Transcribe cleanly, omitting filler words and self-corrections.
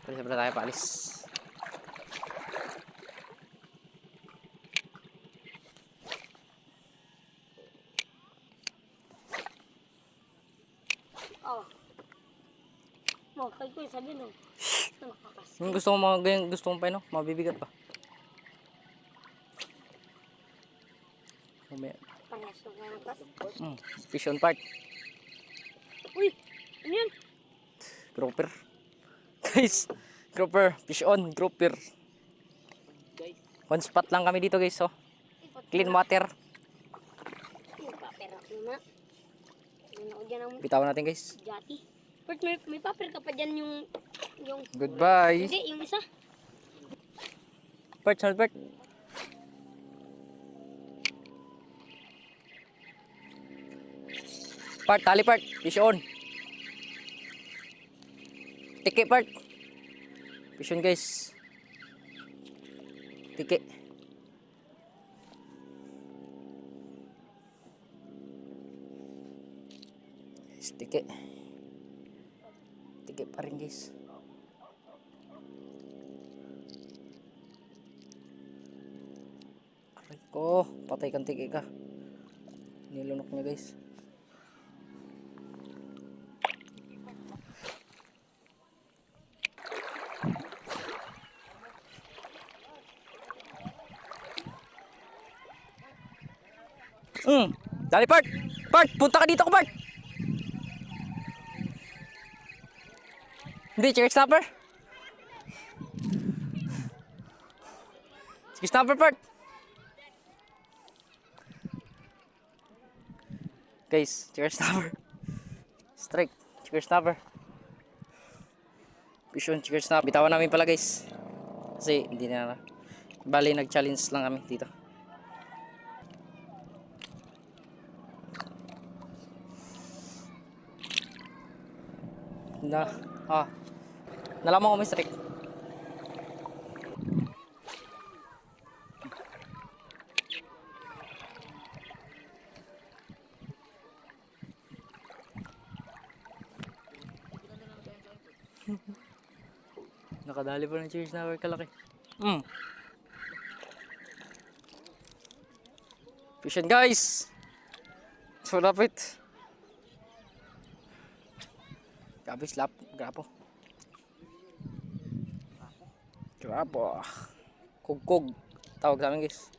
Palis na tayo, palis. Oh. Mo, kay ko sabi no. Yung gusto mo mga ganyan, gusto mo pa no? Mabibigat pa. Mamaya. Parehas na ng tas. Fish on part. Uy, ano yun? Grouper. Guys, grouper. Fish on, grouper. One spot lang kami dito guys, oh. Clean water. Yung paper ako na. Ano ako dyan ang Bitawan natin guys. jati. Bert, may paper ka pa dyan yung... Goodbye. Hindi, yung isa. Bert, sorry Bert. Part, tali part. Fish on. Tiki part. Fish on guys. Tiki. Guys, tiki. Tiki pa rin guys. Aray ko, patay kang tiki ka. Nilunok niya guys. Dali Part! Part! Punta ka dito ko Part! Hindi, chicken snapper! Chicken snapper Part! Guys, chicken snapper. Strike, chicken snapper. Fish on, chicken snapper. Bitawan namin pala guys. Kasi hindi na. Bali, nag-challenge lang kami dito. Nalaman ko may strike. Nakadali pa ng cheers na kalaki. Fish on guys. So lapit. Grabe slap, grapo. Grapo. Kugkog. Tawag sa amin guys.